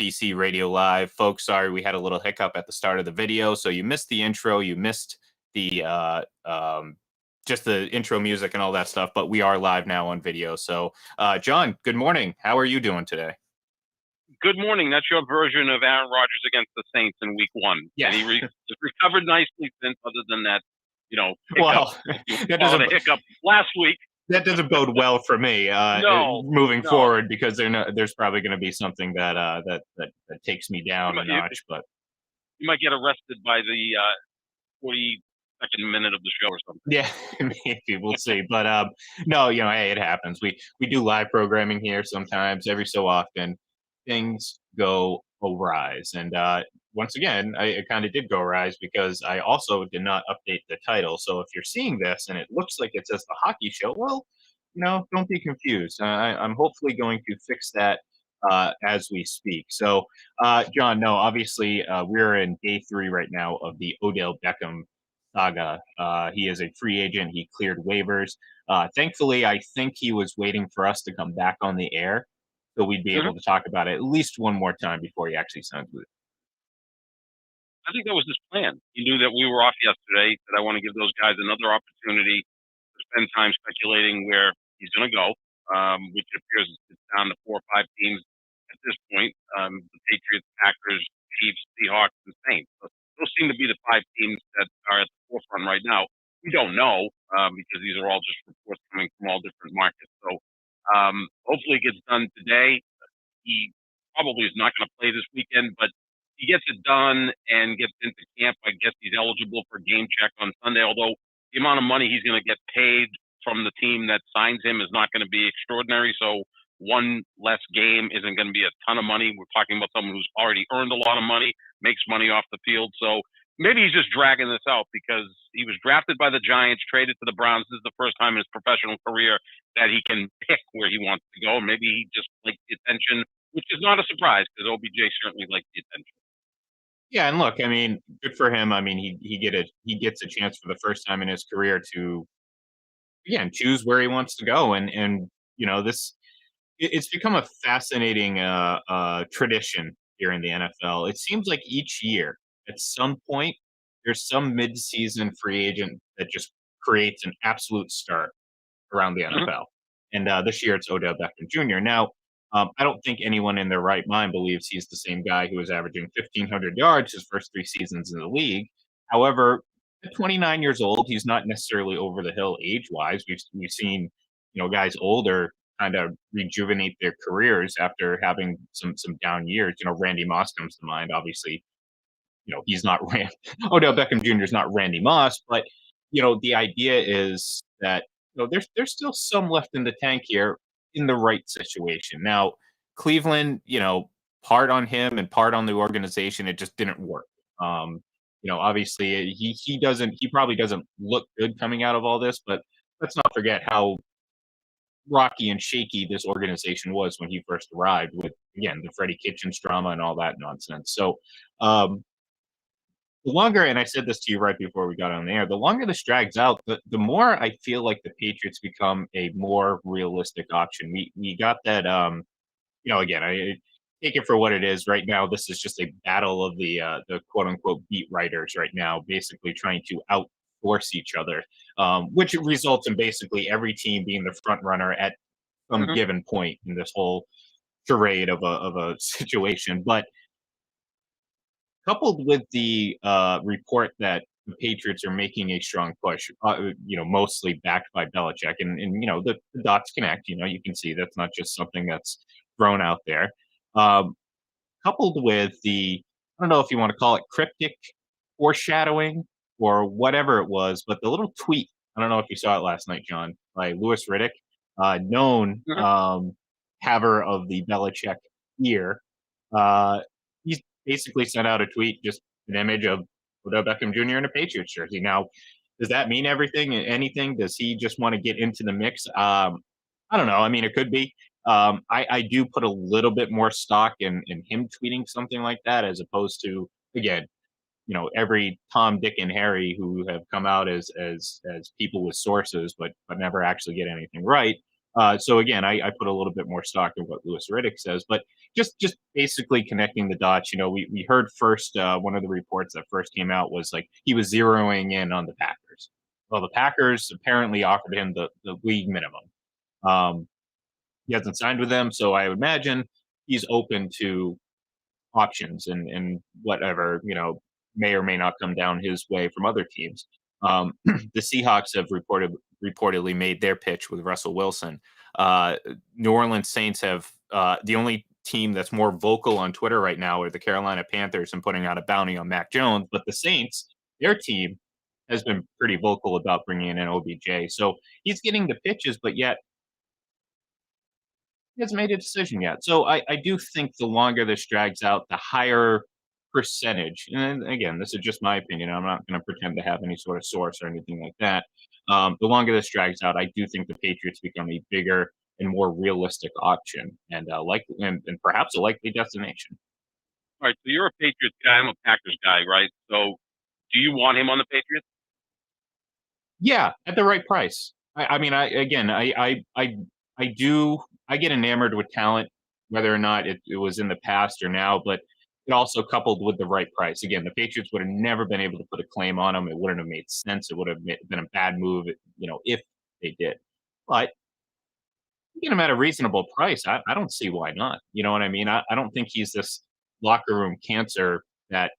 FPC Radio Live. Folks, sorry we had a little hiccup at the start of the video, so you missed the intro, you missed the just the intro music and all that stuff, but we are live now on video. So, John, good morning. How are you doing today? Good morning. That's your version of Aaron Rodgers against the Saints in Week 1. Yeah. And he recovered nicely since, other than that, hiccup. Well, that doesn't hiccup last week. That doesn't bode well for me moving forward, because there's probably going to be something that takes me down a notch. But you might get arrested by the 42nd minute of the show or something. Yeah, maybe we'll see. But no, hey, it happens. We do live programming here sometimes. Every so often, things go awry, and once again, it kind of did go awry because I also did not update the title. So if you're seeing this and it looks like it says The Hockey Show, well, don't be confused. I'm hopefully going to fix that as we speak. So, John, no, obviously we're in day 3 right now of the Odell Beckham saga. He is a free agent. He cleared waivers. Thankfully, I think he was waiting for us to come back on the air so we'd be able to talk about it at least one more time before he actually signs with it. I think that was his plan. He knew that we were off yesterday, that I want to give those guys another opportunity to spend time speculating where he's going to go, which appears it's down to 4 or 5 teams at this point. The Patriots, Packers, Chiefs, Seahawks, and Saints. So those seem to be the 5 teams that are at the forefront right now. We don't know because these are all just reports coming from all different markets. So hopefully it gets done today. He probably is not going to play this weekend, but he gets it done and gets into camp. I guess he's eligible for game check on Sunday, although the amount of money he's going to get paid from the team that signs him is not going to be extraordinary. So one less game isn't going to be a ton of money. We're talking about someone who's already earned a lot of money, makes money off the field. So maybe he's just dragging this out because he was drafted by the Giants, traded to the Browns. This is the first time in his professional career that he can pick where he wants to go. Maybe he just liked the attention, which is not a surprise because OBJ certainly liked the attention. Yeah, and look, I mean, good for him. I mean, he gets a chance for the first time in his career to, again, choose where he wants to go, and it's become a fascinating tradition here in the NFL. It seems like each year, at some point, there's some mid-season free agent that just creates an absolute star around the NFL, and this year it's Odell Beckham Jr. Now, I don't think anyone in their right mind believes he's the same guy who was averaging 1,500 yards his first 3 seasons in the league. However, at 29 years old, he's not necessarily over the hill age-wise. We've seen, guys older kind of rejuvenate their careers after having some down years. Randy Moss comes to mind. Obviously, he's not Odell Beckham Jr. is not Randy Moss, but the idea is that there's still some left in the tank here in the right situation. Now, Cleveland, part on him and part on the organization, it just didn't work. Obviously he probably doesn't look good coming out of all this, but let's not forget how rocky and shaky this organization was when he first arrived with, again, the Freddie Kitchens drama and all that nonsense. So, the longer, and I said this to you right before we got on the air, the longer this drags out, the more I feel like the Patriots become a more realistic option. We got that, again, I take it for what it is. Right now, this is just a battle of the quote unquote beat writers right now, basically trying to outforce each other, which results in basically every team being the front runner at some given point in this whole charade of a situation. But coupled with the report that the Patriots are making a strong push, mostly backed by Belichick, and the dots connect. You can see that's not just something that's thrown out there. Coupled with the, I don't know if you want to call it cryptic foreshadowing or whatever it was, but the little tweet, I don't know if you saw it last night, John, by Louis Riddick, known haver of the Belichick ear. He's basically sent out a tweet, just an image of Odell Beckham Jr. in a Patriots jersey. Now, does that mean anything? Does he just want to get into the mix? I don't know. I mean, it could be. I do put a little bit more stock in him tweeting something like that, as opposed to, again, every Tom, Dick, and Harry who have come out as people with sources, but never actually get anything right. So again, I put a little bit more stock in what Louis Riddick says, but just basically connecting the dots. We heard first, one of the reports that first came out was like he was zeroing in on the Packers. Well, the Packers apparently offered him the league minimum. Um, he hasn't signed with them, so I would imagine he's open to options and whatever may or may not come down his way from other teams. The Seahawks have reportedly made their pitch with Russell Wilson. New Orleans Saints have the only team that's more vocal on Twitter right now are the Carolina Panthers and putting out a bounty on Mac Jones. But the Saints, their team, has been pretty vocal about bringing in OBJ. So he's getting the pitches, but yet he hasn't made a decision yet. So I do think the longer this drags out, the higher percentage. And again, this is just my opinion. I'm not going to pretend to have any sort of source or anything like that. The longer this drags out, I do think the Patriots become a bigger and more realistic option, and likely and perhaps a likely destination. All right, so you're a Patriots guy. I'm a Packers guy, right? So do you want him on the Patriots? Yeah, at the right price. I mean, I do. I get enamored with talent, whether or not it was in the past or now, but it also coupled with the right price. Again, the Patriots would have never been able to put a claim on him. It wouldn't have made sense. It would have been a bad move, if they did. But you get him at a reasonable price. I don't see why not. You know what I mean? I don't think he's this locker room cancer that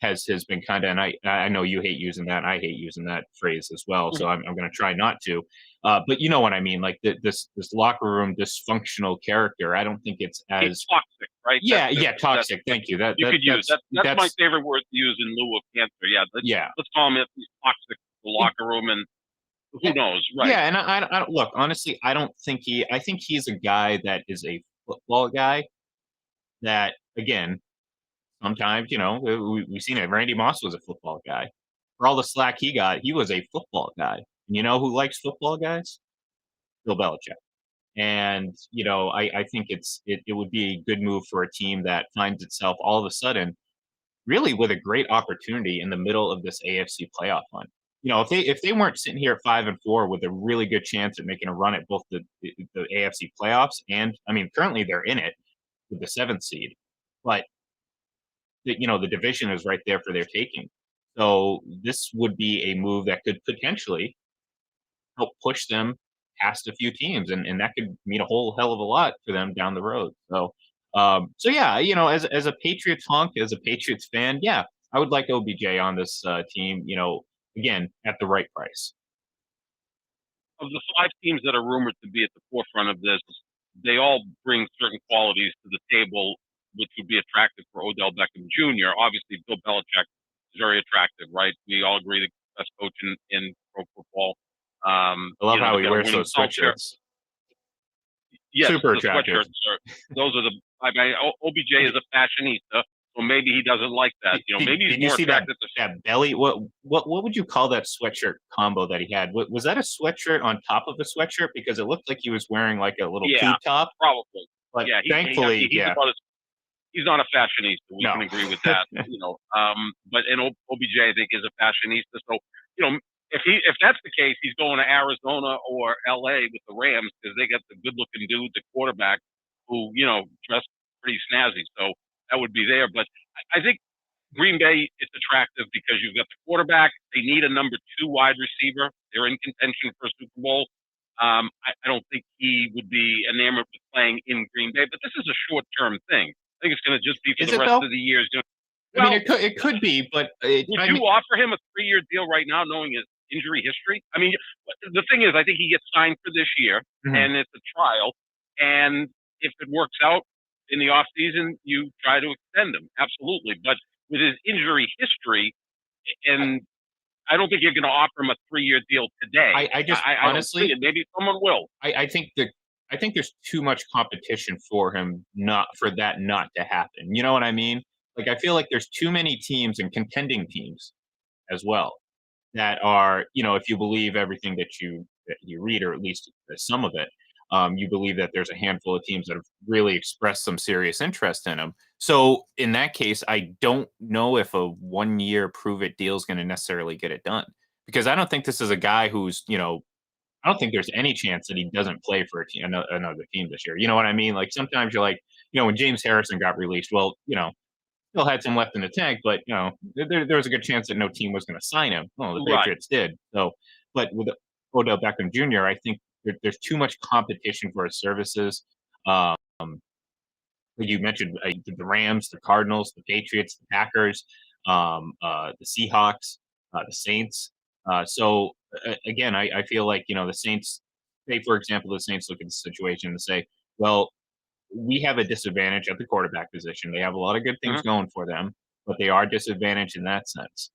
has been kind of, and I know you hate using that. I hate using that phrase as well. So Mhm. I'm going to try not to. But you know what I mean? Like this locker room dysfunctional character. I don't think it's He's as toxic, right? yeah, toxic. Thank you. You could use. That's my That's favorite word to use in lieu of cancer. Yeah, yeah. let's call him if he's toxic to the It- locker room, and who yeah, knows, right? yeah, and I don't look honestly. I don't think he. I think he's a guy that is a football guy. That again, sometimes we've seen it. Randy Moss was a football guy. For all the slack he got, he was a football guy. And you know who likes football guys? Bill Belichick. And I think it would be a good move for a team that finds itself all of a sudden really with a great opportunity in the middle of this AFC playoff hunt. If they weren't sitting here at 5-4 with a really good chance at making a run at both the AFC playoffs, and I mean currently they're in it with the seventh seed, but the division is right there for their taking. So this would be a move that could potentially help push them past a few teams, and that could mean a whole hell of a lot for them down the road. So yeah, as a Patriots honk, as a Patriots fan, yeah, I would like OBJ on this team. Again at the right price. Of the five teams that are rumored to be at the forefront of this, they all bring certain qualities to the table, which would be attractive for Odell Beckham Jr. Obviously, Bill Belichick is very attractive, right? We all agree the best coach in pro football. I love how They've he got a wears winning those culture. sweatshirts. Yes, Super the attractive. sweatshirts are those are the. I mean, OBJ is a fashionista, so maybe he doesn't like that. Maybe he's Did you more see that attracted to. that belly? What would you call that sweatshirt combo that he had? Was that a sweatshirt on top of a sweatshirt? Because it looked like he was wearing like a little Yeah, tube top. probably. But Yeah, thankfully, he's yeah, about as he's not a fashionista. We no. can agree with that. But OBJ I think is a fashionista. So if that's the case, he's going to Arizona or LA with the Rams because they got the good looking dude, the quarterback, who dress pretty snazzy. So that would be there. But I think Green Bay is attractive because you've got the quarterback. They need a number two wide receiver. They're in contention for a Super Bowl. I don't think he would be enamored with playing in Green Bay, but this is a short term thing. I think it's going to just be for Is the it rest though? of the year. I mean, Well, it could be, but would you offer him a 3-year deal right now, knowing his injury history? I mean, the thing is, I think he gets signed for this year, Mhm. and it's a trial. And if it works out in the off season, you try to extend him, absolutely. But with his injury history, and I don't think you're going to offer him a 3-year deal today. I just I don't see honestly, it. Maybe someone will. I think there's too much competition for him not for that not to happen. You know what I mean? Like I feel like there's too many teams and contending teams as well that are, if you believe everything that you read, or at least some of it, you believe that there's a handful of teams that have really expressed some serious interest in him. So in that case, I don't know if a 1-year prove it deal is going to necessarily get it done because I don't think this is a guy who's I don't think there's any chance that he doesn't play for another team this year. You know what I mean? Like sometimes you're like, when James Harrison got released, well, still had some left in the tank, but there was a good chance that no team was going to sign him. Well, the Right. Patriots did. So, but with Odell Beckham Jr., I think there's too much competition for his services. Um, like you mentioned, the Rams, the Cardinals, the Patriots, the Packers, the Seahawks, the Saints. Again, I feel like the Saints. Say, for example, the Saints look at the situation and say, well, we have a disadvantage at the quarterback position. They have a lot of good things Mhm. going for them, but they are disadvantaged in that sense.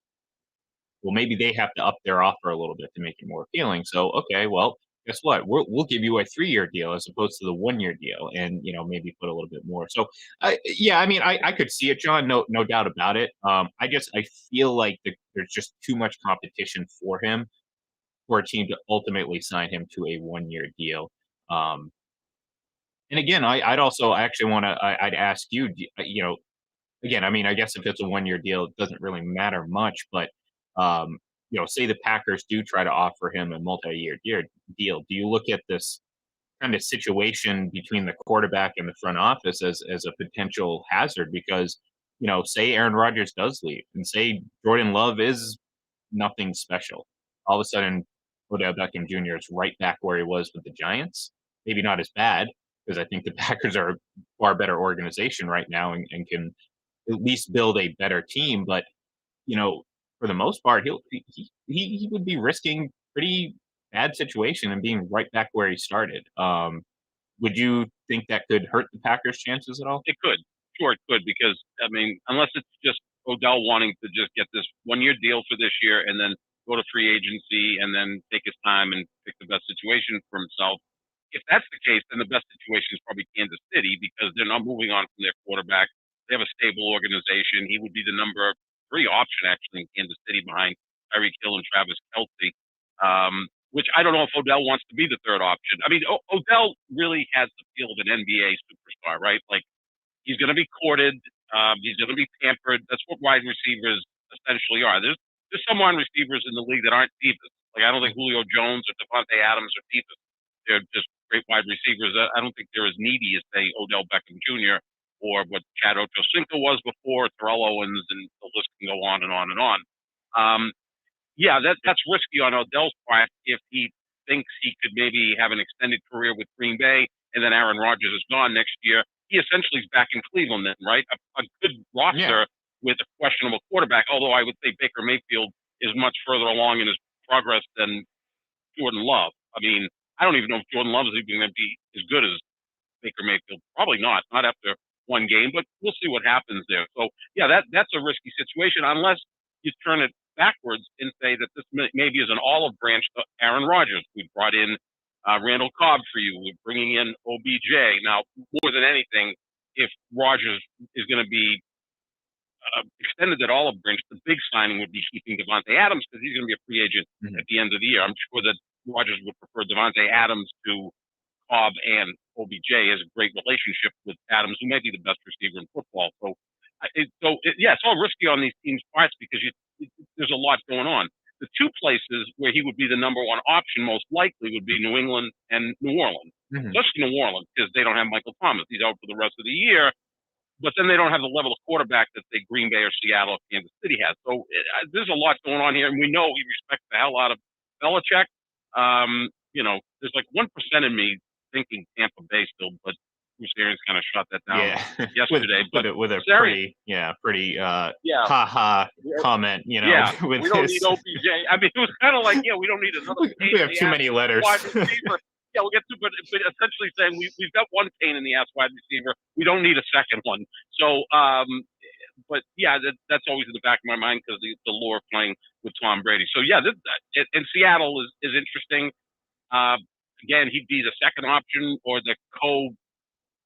Well, maybe they have to up their offer a little bit to make it more appealing. So, okay, well, guess what? We'll give you a 3-year deal as opposed to the 1-year deal, and maybe put a little bit more. So, yeah, I mean, I could see it, John. No doubt about it. I feel like there's just too much competition for him for a team to ultimately sign him to a 1-year deal. Um, and again, I actually want to. I'd ask you, again, I mean, I guess if it's a 1-year deal, it doesn't really matter much. But say the Packers do try to offer him a multi-year deal. Do you look at this kind of situation between the quarterback and the front office as a potential hazard? Because say Aaron Rodgers does leave, and say Jordan Love is nothing special, all of a sudden Odell Beckham Jr. is right back where he was with the Giants. Maybe not as bad, because I think the Packers are a far better organization right now and can at least build a better team. But for the most part, he would be risking pretty bad situation and being right back where he started. Would you think that could hurt the Packers' chances at all? It could. Sure, it could, because, I mean, unless it's just Odell wanting to just get this 1-year deal for this year and then go to free agency and then take his time and pick the best situation for himself. If that's the case, then the best situation is probably Kansas City, because they're not moving on from their quarterback. They have a stable organization. He would be the number 3 option, actually, in Kansas City behind Tyreek Hill and Travis Kelce. Which I don't know if Odell wants to be the third option. I mean, Odell really has the feel of an NBA superstar, right? Like, he's going to be courted. He's going to be pampered. That's what wide receivers essentially are. There's some wide receivers in the league that aren't divas. Like, I don't think Julio Jones or Devontae Adams are divas. They're just great wide receivers. I don't think they're as needy as, say, Odell Beckham Jr. or what Chad Ochocinco was before, Terrell Owens, and the list can go on and on and on. Yeah, that's risky on Odell's part if he thinks he could maybe have an extended career with Green Bay and then Aaron Rodgers is gone next year. He essentially is back in Cleveland then, right? A good Yeah, roster with a questionable quarterback, although I would say Baker Mayfield is much further along in his progress than Jordan Love. I mean, I don't even know if Jordan Love is even going to be as good as Baker Mayfield. Probably not after one game, but we'll see what happens there. So yeah, that's a risky situation unless you turn it backwards and say that this maybe is an olive branch to Aaron Rodgers. We brought in Randall Cobb for you. We're bringing in OBJ. Now, more than anything, if Rodgers is going to be extended at olive branch, the big signing would be keeping Devontae Adams, because he's going to be a free agent mhm. at the end of the year. I'm sure that Rodgers would prefer Devontae Adams to Cobb, and OBJ has a great relationship with Adams, who may be the best receiver in football. Yeah, it's all risky on these teams' parts because there's a lot going on. The 2 places where he would be the number 1 option most likely would be New England and New Orleans. Mhm. Just New Orleans, because they don't have Michael Thomas. He's out for the rest of the year, but then they don't have the level of quarterback that, say, Green Bay or Seattle or Kansas City has. So there's a lot going on here, and we know he respects the hell out of Belichick. There's like 1% of me thinking Tampa Bay still, but Bruce Arians kind of shot that down Yeah, with yesterday. But with a Arians, pretty yeah, ha ha comment, yeah, with we don't need this. OBJ. I mean, it was kind of like, yeah, we don't need another pain We in have the too ass many letters. wide receiver. Yeah, we'll get to, but essentially saying we've got one pain in the ass wide receiver. We don't need a second one. So, but yeah, that's always in the back of my mind because the lore of playing with Tom Brady. So yeah, and Seattle is interesting. Uh, Again, he'd be the second option or the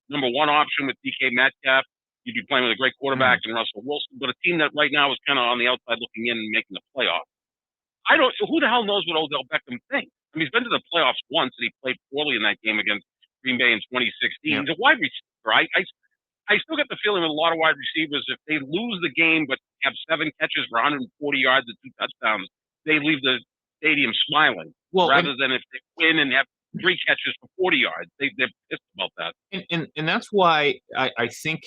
number 1 option with DK Metcalf. You'd be playing with a great quarterback Mhm. in Russell Wilson, but a team that right now is kind of on the outside looking in and making the playoffs. I don't. Who the hell knows what Odell Beckham thinks? I mean, he's been to the playoffs once, and he played poorly in that game against Green Bay in 2016. Yep. He's a wide receiver. I still get the feeling with a lot of wide receivers, if they lose the game but have 7 catches for 140 yards and 2 touchdowns, they leave the stadium smiling. Well, rather than if they win and have 3 catches for 40 yards. They're pissed about that. and that's why I think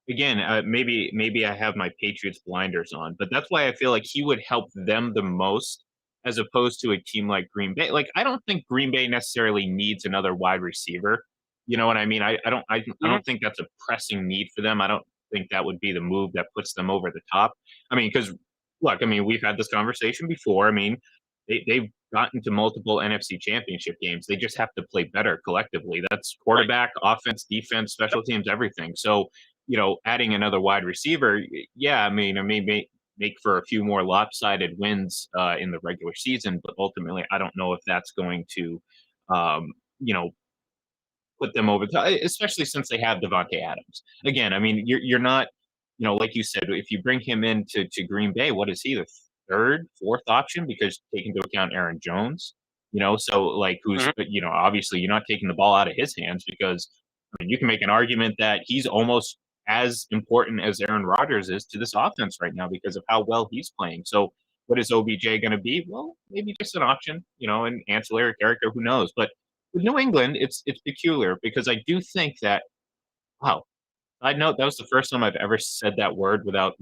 again, maybe I have my Patriots blinders on, but that's why I feel like he would help them the most as opposed to a team like Green Bay. Like I don't think Green Bay necessarily needs another wide receiver. You know what I mean? I Hmm. don't think that's a pressing need for them. I don't think that would be the move that puts them over the top. I mean, because look, I mean, we've had this conversation before. I mean, they've gotten to multiple NFC championship games. They just have to play better collectively. That's Right. quarterback, offense, defense, Yep. special teams, everything. So, adding another wide receiver, yeah, I mean, make for a few more lopsided wins in the regular season, but ultimately, I don't know if that's going to, um, you know, put them over the especially since they have Devontae Adams. Again, I mean, you're not, like you said, if you bring him into Green Bay, what is he, the third, fourth option? Because take into account Aaron Jones, so like who's, Hmm. but obviously you're not taking the ball out of his hands because I mean you can make an argument that he's almost as important as Aaron Rodgers is to this offense right now because of how well he's playing. So what is OBJ going to be? Well, maybe just an option, an ancillary character, who knows? But with New England, it's peculiar because I do think that wow, I know that was the first time I've ever said that word without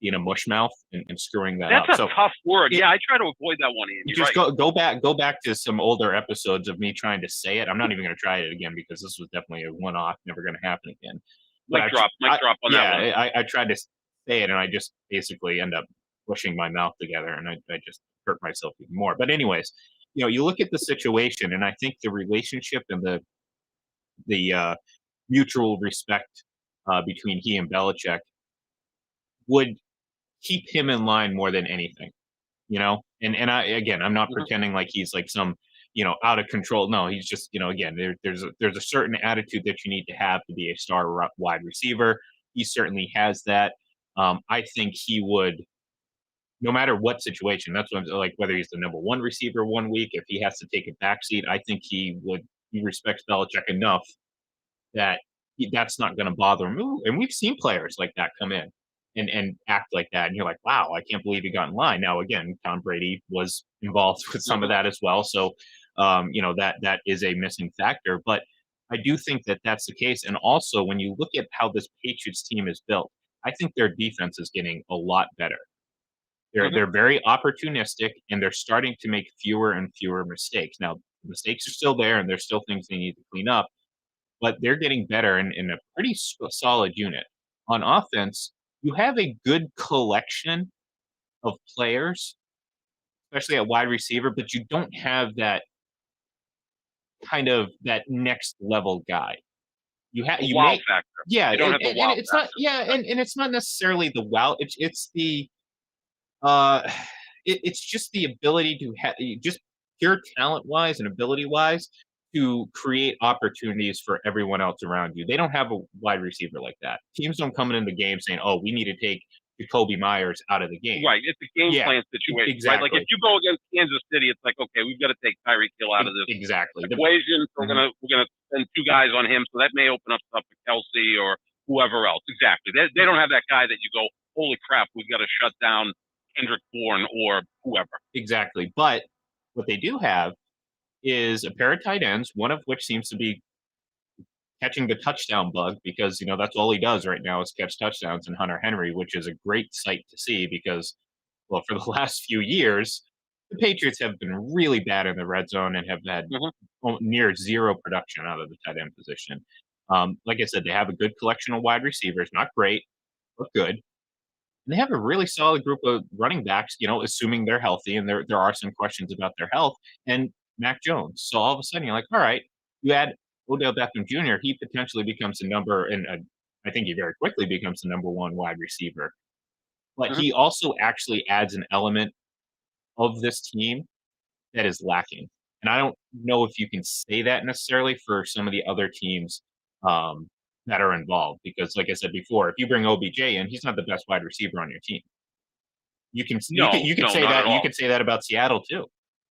being a mushmouth and screwing that That's up. a So tough word. it Yeah, I try to avoid that one, Ian. You're just right. go back to some older episodes of me trying to say it. I'm not even going to try it again because this was definitely a one off, never going to happen again. But Mic drop on that one. I tried to say it and I just basically end up pushing my mouth together and I just hurt myself even more. But anyways, you look at the situation and I think the relationship and the mutual respect between he and Belichick would keep him in line more than anything, And I again, I'm not Hmm. pretending like he's like some out of control. No, he's just again there's a certain attitude that you need to have to be a star wide receiver. He certainly has that. I think he would. No matter what situation, that's what I'm like. Whether he's the number one receiver one week, if he has to take a backseat, I think he would. He respects Belichick enough that that's not going to bother him. And we've seen players like that come in and act like that, and you're like, wow, I can't believe he got in line. Now, again, Tom Brady was involved with some of Hmm. that as well, so that is a missing factor. But I do think that that's the case. And also, when you look at how this Patriots team is built, I think their defense is getting a lot better. They're Hmm. they're very opportunistic, and they're starting to make fewer and fewer mistakes. Now, mistakes are still there, and there's still things they need to clean up, but they're getting better in a pretty solid unit. On offense, you have a good collection of players, especially at wide receiver, but you don't have that kind of that next level guy. The You wow may factor. yeah, They don't have the and wow it's not factor. yeah, Yep. and it's not necessarily the wow. It's the Uh, it's just the ability to have just pure talent wise and ability wise to create opportunities for everyone else around you. They don't have a wide receiver like that. Teams don't come into the game saying, "Oh, we need to take Jacoby Myers out of the game." Right. It's a game Yeah, plan situation, right? Like if exactly, you go against Kansas City, it's like, okay, we've got to take Tyreek Hill out of this exactly. equation. So Mhm. we're gonna send 2 guys on him, so that may open up stuff for Kelsey or whoever else. Exactly. They don't have that guy that you go, holy crap, we've got to shut down Kendrick Bourne or whoever. Exactly. But what they do have is a pair of tight ends, one of which seems to be catching the touchdown bug because that's all he does right now is catch touchdowns in Hunter Henry, which is a great sight to see because well, for the last few years, the Patriots have been really bad in the red zone and have had Hmm. near zero production out of the tight end position. Like I said, they have a good collection of wide receivers, not great, but good. And they have a really solid group of running backs, assuming they're healthy, and there are some questions about their health, and Mac Jones. So all of a sudden, you're like, all right, you add Odell Beckham Jr., he potentially becomes a number, and I think he very quickly becomes the number one wide receiver. But Hmm. he also actually adds an element of this team that is lacking. And I don't know if you can say that necessarily for some of the other teams that are involved, because like I said before, if you bring OBJ in, he's not the best wide receiver on your team. No, You could no, say not at that you all. could say that about Seattle too.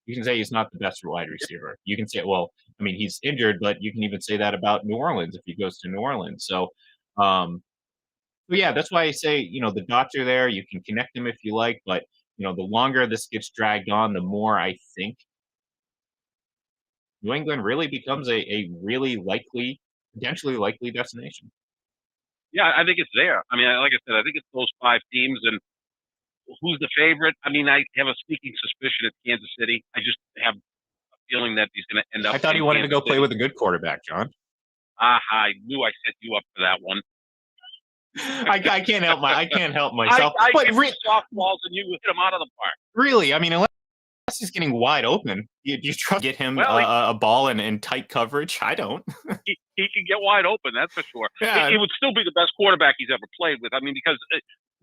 You can say he's not the best wide receiver. You can say, well, I mean, he's injured, but you can even say that about New Orleans if he goes to New Orleans. Um, so yeah, that's why I say, the dots are there. You can connect them if you like, but the longer this gets dragged on, the more I think New England really becomes a really likely, potentially likely destination. Yeah, I think it's there. I mean, like I said, I think it's those 5 teams, and who's the favorite? I mean, I have a sneaking suspicion it's Kansas City. I just have a feeling that he's going to end up I thought he in wanted to Kansas go play City. with a good quarterback, John. I knew I set you up for that one. I can't help I, myself. I But give you softballs and you hit them out of the park. really, I mean, unless he's getting wide open, you trust get him Well, a ball in tight coverage? I don't. he can get wide open, that's for sure. Yeah, It would still be the best quarterback he's ever played with. I mean, because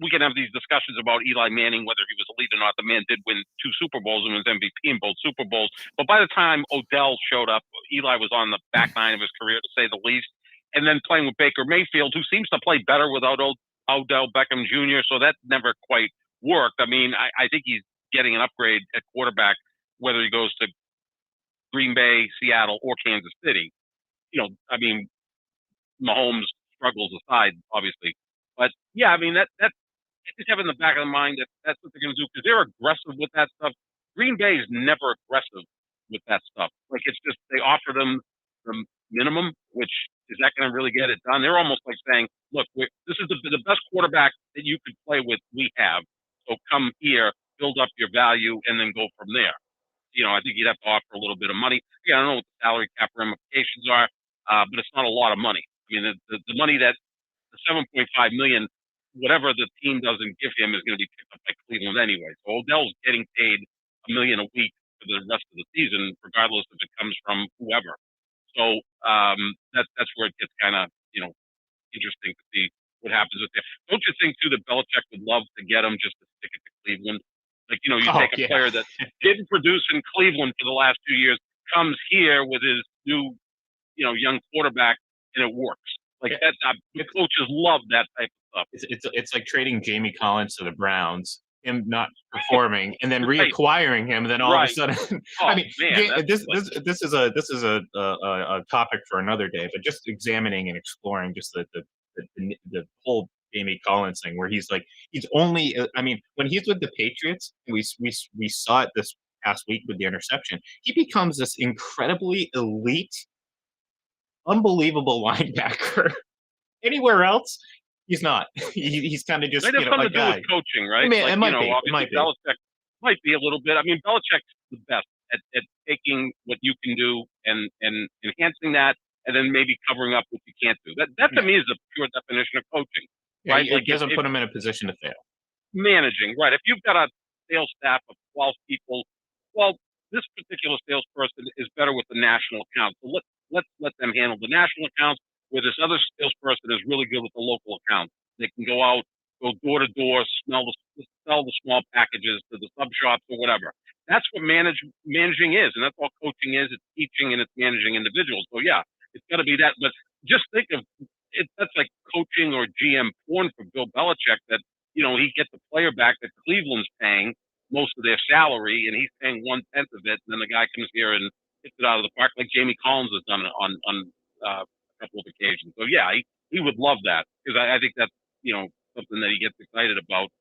we can have these discussions about Eli Manning, whether he was elite or not. The man did win 2 Super Bowls and was MVP in both Super Bowls. But by the time Odell showed up, Eli was on the back nine of his career, to say the least. And then playing with Baker Mayfield, who seems to play better without Odell Beckham Jr., so that never quite worked. I mean, I think he's getting an upgrade at quarterback, whether he goes to Green Bay, Seattle, or Kansas City. I mean, Mahomes struggles aside, obviously. But yeah, I mean that I just have in the back of the mind that that's what they're going to do because they're aggressive with that stuff. Green Bay is never aggressive with that stuff. Like it's just they offer them the minimum, which is that going to really get it done? They're almost like saying, "Look, this is the best quarterback that you could play with. We have, so come here, build up your value, and then go from there." I think you'd have to offer a little bit of money. Yeah, I don't know what the salary cap ramifications are, but it's not a lot of money. I mean, the money that the 7.5 million, whatever the team doesn't give him, is going to be picked up by Cleveland anyway. So Odell's getting paid $1 million a week for the rest of the season, regardless if it comes from whoever. So that's where it gets kind of interesting to see what happens with it. Don't you think too that Belichick would love to get him just to stick it to Cleveland? Like you oh take a yeah, player that didn't produce in Cleveland for the last 2 years, comes here with his new young quarterback, and it works. Like yeah. that, the coaches love that type of stuff. It's like trading Jamie Collins to the Browns, him not performing, and then Right, reacquiring him, and then all of a right. sudden, I Oh mean, man, that's like this is a topic for another day. But just examining and exploring just the whole Jamie Collins thing, where he's like he's only, I mean, when he's with the Patriots, we saw it this past week with the interception. He becomes this incredibly elite, unbelievable linebacker. Anywhere else, he's not. He's kind of just might have a something to do with guy. coaching, It, right? may, Like it might be. It obviously might be. Belichick might be a little bit. I mean, Belichick's the best at taking what you can do and enhancing that, and then maybe covering up what you can't do. That to Yeah, me is the pure definition of coaching, yeah. right? Like It if, doesn't if put him in a position to fail. managing, right? If you've got a sales staff of 12 people, well, this particular salesperson is better with the national accounts. So let them handle the national accounts, where this other salesperson is really good with the local accounts. They can go out, go door to door, sell the small packages to the sub shops or whatever. That's what managing is, and that's all coaching is. It's teaching and it's managing individuals. So yeah, it's got to be that. But just think of it. That's like coaching or GM porn for Bill Belichick. That he gets the player back that Cleveland's paying most of their salary, and he's paying 1/10 of it. And then the guy comes here and hits it out of the park, like Jamie Collins has done on a couple of occasions. So yeah, he would love that because I think that's something that he gets excited about.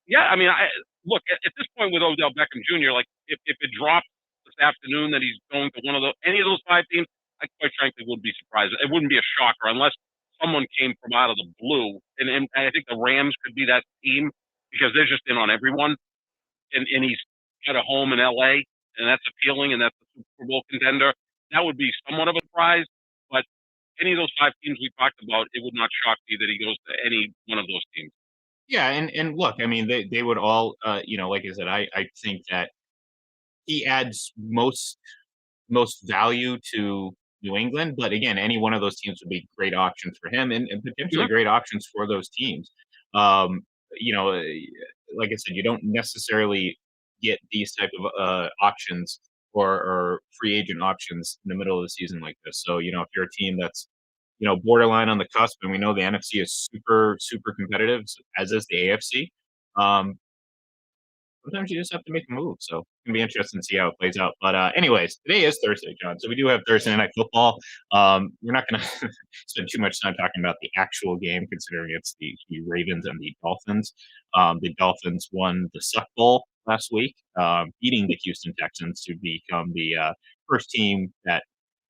Yeah, I mean, look at this point with Odell Beckham Jr. Like if it drops this afternoon that he's going to any of those 5 teams, I quite frankly wouldn't be surprised. It wouldn't be a shocker unless someone came from out of the blue. And I think the Rams could be that team because they're just in on everyone. And he's got a home in LA, and that's appealing, and that's a Super Bowl contender. That would be somewhat of a surprise. But any of those 5 teams we talked about, it would not shock me that he goes to any one of those teams. Yeah, and look, I mean, they would all, like I said, I think that he adds most value to New England. But again, any one of those teams would be great options for him, and potentially Mhm. great options for those teams. Um, you know, uh, like I said, you don't necessarily get these type of options or free agent options in the middle of the season like this. So if you're a team that's borderline on the cusp, and we know the NFC is super super competitive, as is the AFC. Um, Sometimes you just have to make a move. So it's gonna be interesting to see how it plays out. But anyways, today is Thursday, John. So we do have Thursday night football. We're not gonna spend too much time talking about the actual game, considering it's the Ravens and the Dolphins. The Dolphins won the Suck Bowl last week, beating the Houston Texans to become the first team that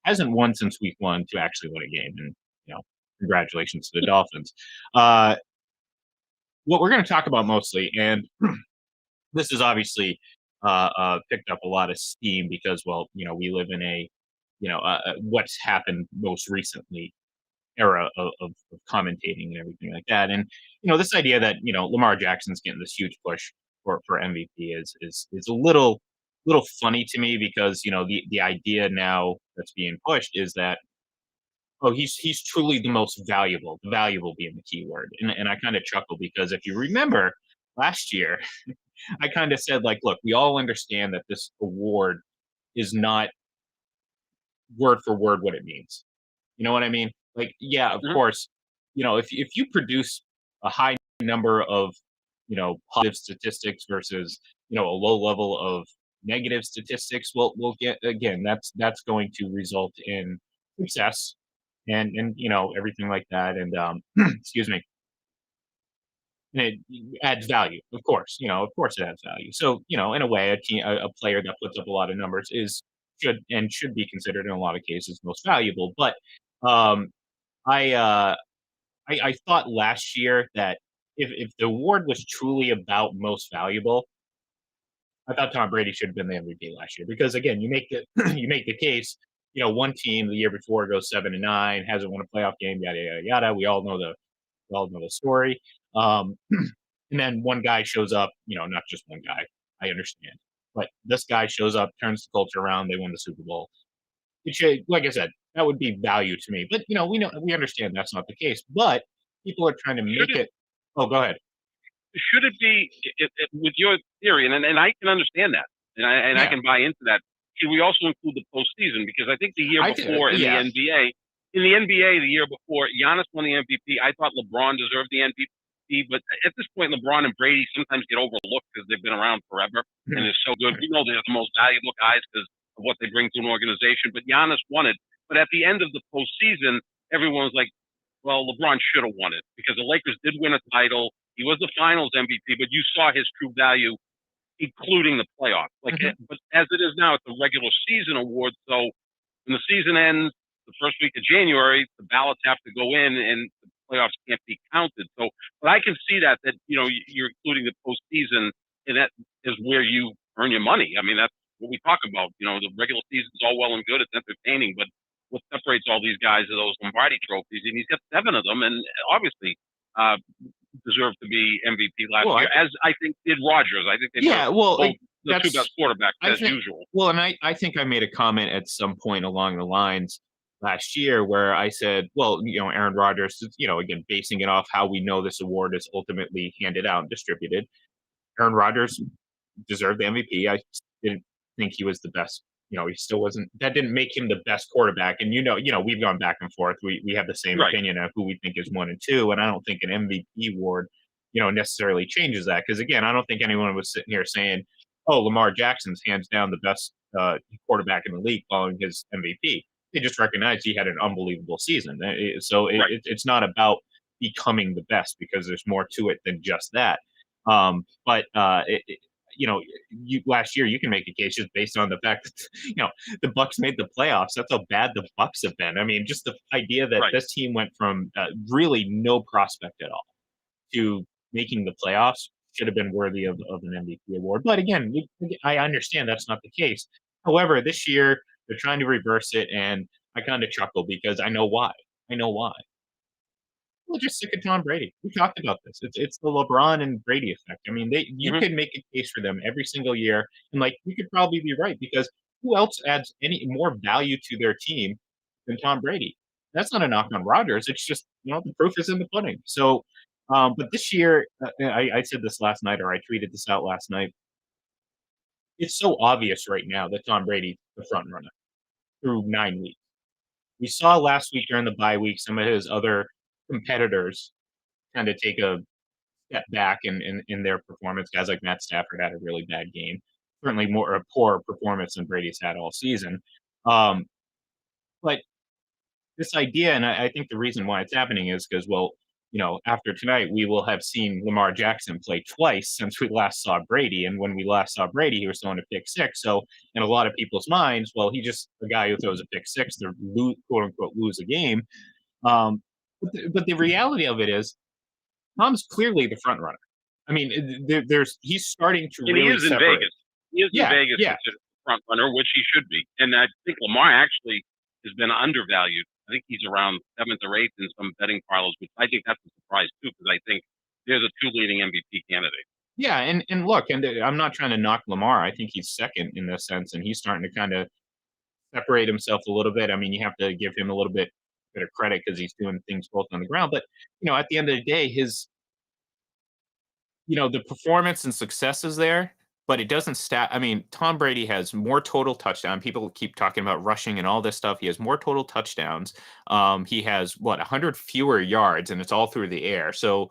hasn't won since week one to actually win a game. And, congratulations to the Dolphins. Uh, what we're going to talk about mostly, and this is obviously picked up a lot of steam because, well, we live in a, what's happened most recently era of commentating and everything like that. And this idea that Lamar Jackson's getting this huge push for MVP is a little funny to me because the idea now that's being pushed is that, oh, he's truly the most valuable, the valuable being the key word. And I kind of chuckle because if you remember last year, I kind of said, like, look, we all understand that this award is not word for word what it means. You know what I mean? Like, yeah, of Mhm. course, if you produce a high number of, positive statistics versus, a low level of negative statistics, we'll get, again, that's going to result in success and everything like that. And excuse me. And it adds value, of course it adds value. So, in a way, a player that puts up a lot of numbers should be considered in a lot of cases most valuable. But um, I, uh, I thought last year that if the award was truly about most valuable, I thought Tom Brady should have been the MVP last year because again, you make the you make the case. One team the year before goes 7-9, hasn't won a playoff game, yada yada yada. We all know the story. Um, and then one guy shows up. Not just one guy. I understand, but this guy shows up, turns the culture around. They win the Super Bowl. It should, like I said, that would be value to me. But we understand that's not the case. But people are trying to Should make it it. Oh, go ahead. should it be with your theory, and I can understand that, and I Yeah, can buy into that. Should we also include the postseason? Because I think the year I do. before Yeah. in the NBA the year before, Giannis won the MVP. I thought LeBron deserved the MVP, but at this point, LeBron and Brady sometimes get overlooked because they've been around forever and they're so good. We know they're the most valuable guys because of what they bring to an organization. But Giannis won it. But at the end of the postseason, everyone was like, well, LeBron should have won it because the Lakers did win a title. He was the Finals MVP, but you saw his true value, including the playoffs. Mhm. But as it is now, it's a regular season award. So when the season ends, the first week of January, the ballots have to go in, and the playoffs can't be counted. So, but I can see that you're including the postseason, and that is where you earn your money. I mean, that's what we talk about. The regular season is all well and good; it's entertaining, but what separates all these guys are those Lombardi trophies, and he's got 7 of them, and obviously uh, deserved to be MVP last Well, year, as I think did Rodgers. I think they were yeah. Well, both like the two best that's. quarterbacks I as think. usual. Well, and I think I made a comment at some point along the lines last year where I said, well, Aaron Rodgers, again, basing it off how we know this award is ultimately handed out and distributed. Aaron Rodgers deserved the MVP. I didn't think he was the best. He still wasn't. That didn't make him the best quarterback. And we've gone back and forth. We have the same Right, opinion of who we think is 1 and 2. And I don't think an MVP award, necessarily changes that. Because again, I don't think anyone was sitting here saying, "Oh, Lamar Jackson's hands down the best quarterback in the league following his MVP." They just recognized he had an unbelievable season. So right. it's not about becoming the best because there's more to it than just that. But you know, last year you can make a case just based on the fact that the Bucks made the playoffs. That's how bad the Bucks have been. I mean, just the idea that Right. this team went from really no prospect at all to making the playoffs should have been worthy of an MVP award. But again, I understand that's not the case. However, this year they're trying to reverse it, and I kind of chuckle because I know why. I know why. Well, just sick of Tom Brady. We talked about this. It's the LeBron and Brady effect. I mean, you Hmm. could make a case for them every single year, and like you could probably be right because who else adds any more value to their team than Tom Brady? That's not a knock on Rodgers. It's just the proof is in the pudding. So, but this year, I said this last night, or I tweeted this out last night. It's so obvious right now that Tom Brady's the front runner through 9 weeks. We saw last week during the bye week some of his other competitors kind of take a step back in their performance. Guys like Matt Stafford had a really bad game. Certainly more a poor performance than Brady's had all season. Um, but this idea, and I think the reason why it's happening is because, well, after tonight, we will have seen Lamar Jackson play twice since we last saw Brady. And when we last saw Brady, he was throwing a pick six. So in a lot of people's minds, well, he's just a guy who throws a pick six to quote unquote lose a game. But the reality of it is, Tom's clearly the front runner. I mean, he's starting to And he really is in separate. Vegas. He is in Yeah, Vegas yeah. considered the front runner, which he should be. And I think Lamar actually has been undervalued. I think he's around seventh or eighth in some betting parlors, which I think that's a surprise too, because I think they're the two leading MVP candidates. Yeah, and look, I'm not trying to knock Lamar. I think he's second in this sense, and he's starting to kind of separate himself a little bit. I mean, you have to give him a little bit of credit because he's doing things both on the ground. But at the end of the day, the performance and success is there, but it doesn't stat. I mean, Tom Brady has more total touchdown. People keep talking about rushing and all this stuff. He has more total touchdowns. He has 100 fewer yards, and it's all through the air. So,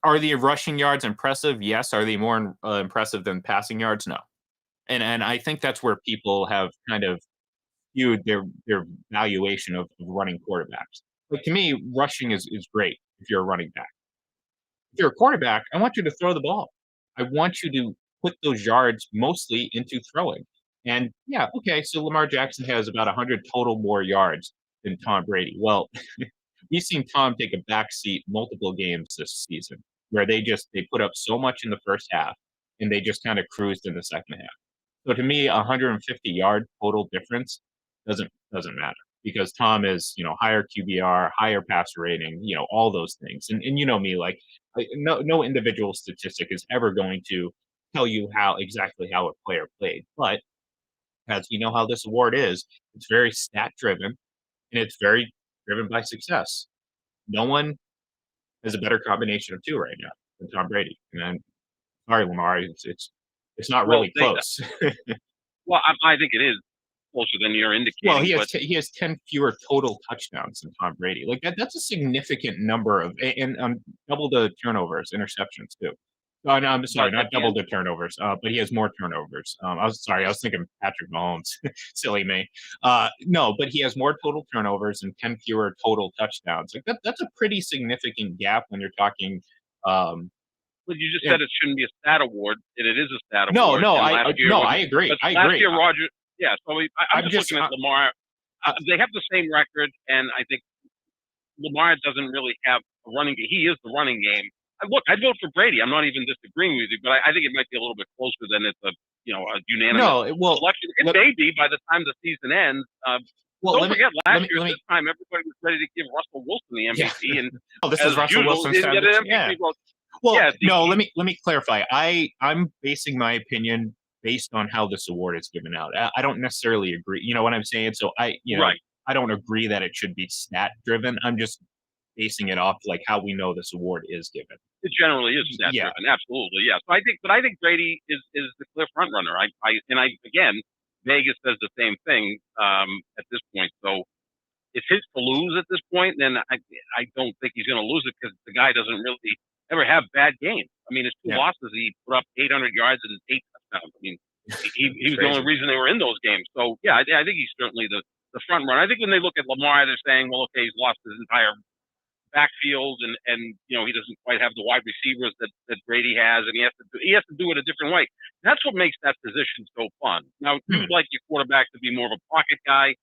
are the rushing yards impressive? Yes. Are they more impressive than passing yards? No. And I think that's where people have kind of skewed their valuation of running quarterbacks. Like, to me, rushing is great if you're a running back. If you're a quarterback, I want you to throw the ball. I want you to put those yards mostly into throwing. And yeah, okay, so Lamar Jackson has about 100 total more yards than Tom Brady. Well, we've seen Tom take a back seat multiple games this season where they put up so much in the first half and they just kind of cruised in the second half. So to me, 150-yard total difference doesn't matter because Tom is, higher QBR, higher passer rating, all those things. And you know me, like, no individual statistic is ever going to tell you exactly how a player played. But as we know how this award is, it's very stat driven and it's very driven by success. No one has a better combination of two right now than Tom Brady. And then, sorry, Lamar, it's not Well, really close. I think it is closer than you're indicating. Well, he has 10 fewer total touchdowns than Tom Brady. Like that's a significant number and double the turnovers, interceptions too. Oh, no, I'm sorry, not double the turnovers, but he has more turnovers. I was thinking Patrick Mahomes. Silly me. No, but he has more total turnovers and 10 fewer total touchdowns. Like that's a pretty significant gap when you're talking. But you just said it shouldn't be a stat award, and it is a stat award. No, I agree. But I last agree. year, Roger. Yeah, so I'm just looking at Lamar. They have the same record, and I think Lamar doesn't really have a running game. He is the running game. Look, I'd vote for Brady. I'm not even disagreeing with you, but I think it might be a little bit closer than it's a unanimous selection. It may be by the time the season ends. Don't forget, last year this time everybody was ready to give Russell Wilson the MVP, and this is Russell Wilson's time. Well, no, let me clarify. I'm basing my opinion based on how this award is given out. I don't necessarily agree. You know what I'm saying? So I don't agree that it should be stat driven. I'm just basing it off like how we know this award is given. It generally is stat driven, absolutely, yeah. So I think Brady is the clear front runner. Again, Vegas says the same thing at this point. So if his to lose at this point, then I don't think he's going to lose it because the guy doesn't really ever have bad games. I mean, his two losses, he put up 800 yards and 8 touchdowns. I mean, he was the only reason they were in those games. So yeah, I think he's certainly the front runner. I think when they look at Lamar, they're saying, well, okay, he's lost his entire backfield, and he doesn't quite have the wide receivers that Brady has, and he has to do it a different way. That's what makes that position so fun. Now, you'd like your quarterback to be more of a pocket guy.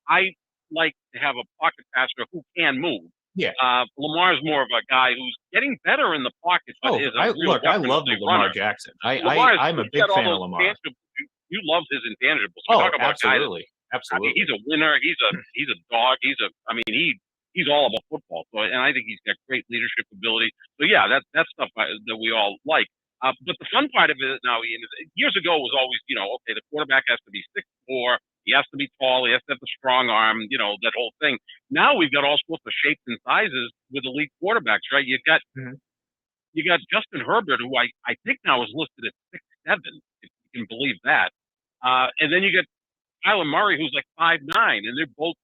I like to have a pocket passer who can move. Yeah. Lamar's more of a guy who's getting better in the pocket. But I love Lamar Jackson. I'm a big fan of Lamar. You love his intangibles. Talk about absolutely. Absolutely. He's a winner. He's a dog. He's all about football. So, and I think he's got great leadership ability. So yeah, that's stuff that we all like. But the fun part of it now, Ian, is years ago was always, okay, the quarterback has to be 6'4", he has to be tall, he has to have the strong arm, that whole thing. Now we've got all sorts of shapes and sizes with elite quarterbacks, right? You got Justin Herbert, who I think now is listed at 6'7", if you can believe that. And then you got Kyler Murray, who's like 5'9", and they're both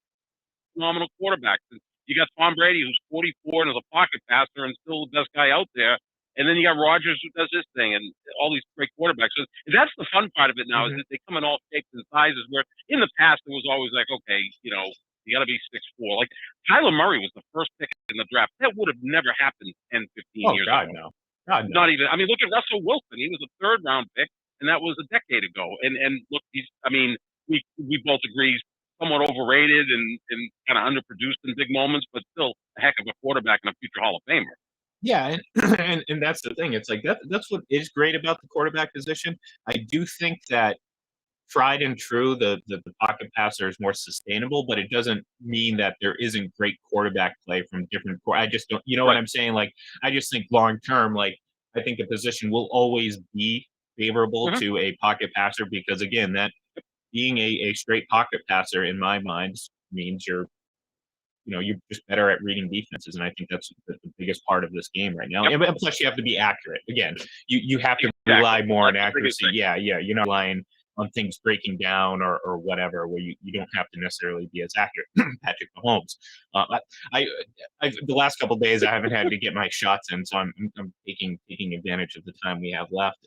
phenomenal quarterbacks. And you got Tom Brady, who's 44 and is a pocket passer and still the best guy out there. And then you got Rodgers, who does his thing, and all these great quarterbacks. So that's the fun part of it now, is that they come in all shapes and sizes, where in the past it was always like, okay, You got to be 6'4". Like Kyler Murray was the first pick in the draft. That would have never happened 10, 15 Oh years God, ago. no. God, no. Not even. I mean, look at Russell Wilson. He was a third round pick, and that was a decade ago. And look, he's. I mean, we both agree he's somewhat overrated and kind of underproduced in big moments, but still a heck of a quarterback and a future Hall of Famer. Yeah, and that's the thing. It's like that's what is great about the quarterback position. I do think that tried and true, the pocket passer is more sustainable, but it doesn't mean that there isn't great quarterback play from different. I just don't, you know what Right. I'm saying? Like, I just think long term, like, I think the position will always be favorable Mm-hmm. to a pocket passer because, again, that being a straight pocket passer in my mind means you're just better at reading defenses, and I think that's the biggest part of this game right now. Yep. And plus, you have to be accurate. Again, you have to Exactly. rely more on That's the biggest accuracy. thing. Yeah, yeah. You're not relying on things breaking down or whatever, where you don't have to necessarily be as accurate. Patrick Mahomes. I, the last couple of days I haven't had to get my shots in, so I'm taking advantage of the time we have left.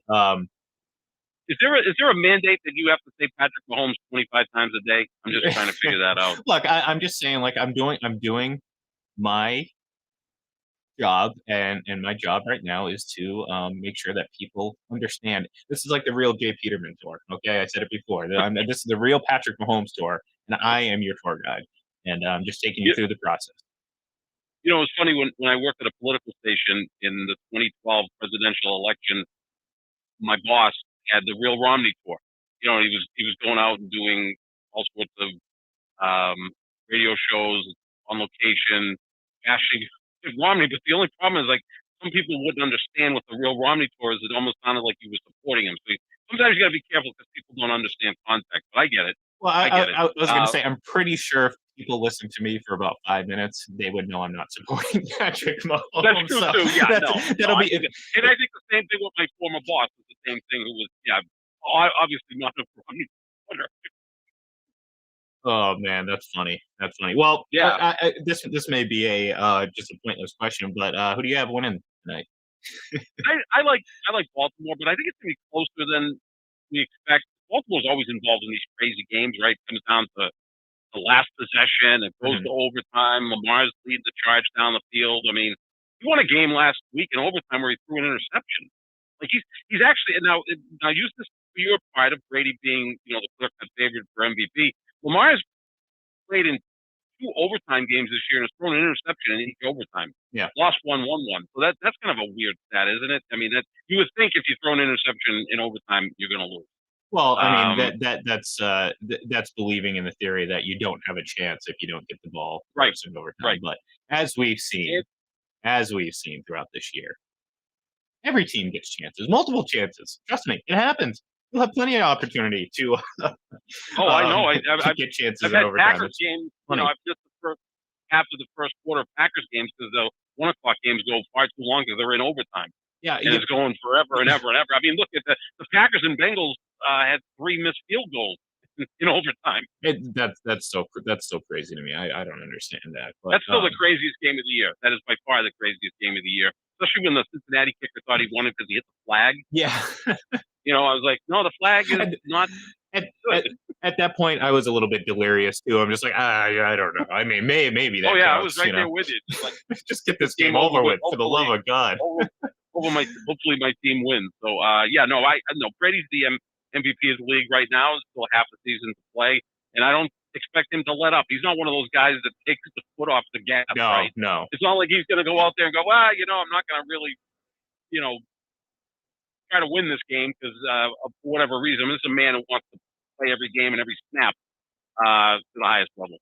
Is there a mandate that you have to say Patrick Mahomes 25 times a day? I'm just trying to figure that out. Look, I'm just saying, like, I'm doing my job, and my job right now is to make sure that people understand this is like the real Jay Peterman tour. Okay, I said it before. This is the real Patrick Mahomes tour, and I am your tour guide, and I'm just taking you You, through the process. you know, it's funny when I worked at a political station in the 2012 presidential election. My boss had the real Romney tour. You know, he was going out and doing all sorts of um, radio shows on location, bashing Romney. But the only problem is, like, some people wouldn't understand what the real Romney tour is. It almost sounded like he was supporting him. So sometimes you got to be careful because people don't understand context. But I get it. Well, I get it. I was going to say, I'm pretty sure if people listen to me for about 5 minutes, they would know I'm not supporting Patrick Mahomes. That's true So too. Yeah, that'll be. and I think the same thing with my former boss was the same thing. Who was obviously not a Romney supporter. Oh man, that's funny. That's funny. Well, Yeah, this may be a just a pointless question, but who do you have winning tonight? I like Baltimore, but I think it's gonna be closer than we expect. Baltimore's always involved in these crazy games, right? It comes down to the last possession, it goes Mhm. to overtime. Lamar's leading the charge down the field. I mean, he won a game last week in overtime where he threw an interception. Like he's actually now use this for your part of Brady being the clear cut favorite for MVP. Lamar's played in two overtime games this year and has thrown an interception in each overtime. Yeah. Lost one, won one. So that's kind of a weird stat, isn't it? I mean, that you would think if you throw an interception in overtime, you're going to lose. Well, I mean Um, that's believing in the theory that you don't have a chance if you don't get the ball right, first in overtime. right. But as we've seen, It, throughout this year, every team gets chances, multiple chances. Trust me, it happens. You'll have plenty of opportunity to oh, I know. to get chances I've in had overtime. Packers It's games. funny. I've missed the first half of the first quarter of Packers games because the 1 o'clock games go far too long because they're in overtime Yeah, and it's going forever and ever and ever. I mean, look at the Packers and Bengals had 3 missed field goals in overtime. that's so crazy to me. I don't understand that. But That's still the craziest game of the year. That is by far the craziest game of the year, especially when the Cincinnati kicker thought he won it because he hit the flag. yeah. I was like, no, the flag is And not at, good. at that point, I was a little bit delirious too. I'm just like, I don't know. I mean, maybe that Oh yeah, I counts. was right there with you. Just like Just get this game over with, for the love of God. Hopefully my team wins. So no, Brady's the MVP of the league right now. There's still half the season to play, and I don't expect him to let up. He's not one of those guys that takes the foot off the gas. No, Right? no. It's not like he's going to go out there and go, I'm not going to really, you know, try to win this game because for whatever reason. This is a man who wants to play every game and every snap to the highest level.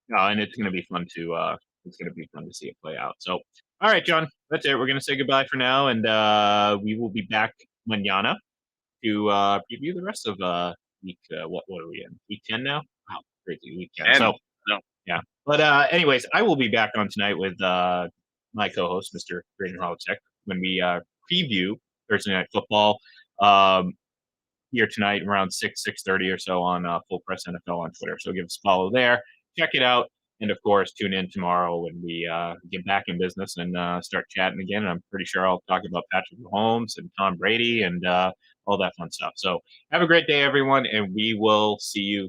No, and it's gonna be fun to see it play out. So, all right, John, that's it. We're gonna say goodbye for now, and we will be back mañana to preview the rest of week. What are we in? Week 10 now? Wow, crazy week 10. And So no, yeah, but anyways, I will be back on tonight with my co-host, Mr. Braden Holichek, when we preview Thursday Night Football. Here tonight around 6:30 or so on Full Press NFL on Twitter. So give us a follow there. Check it out. And of course, tune in tomorrow when we get back in business and start chatting again. And I'm pretty sure I'll talk about Patrick Mahomes and Tom Brady and all that fun stuff. So have a great day, everyone. And we will see you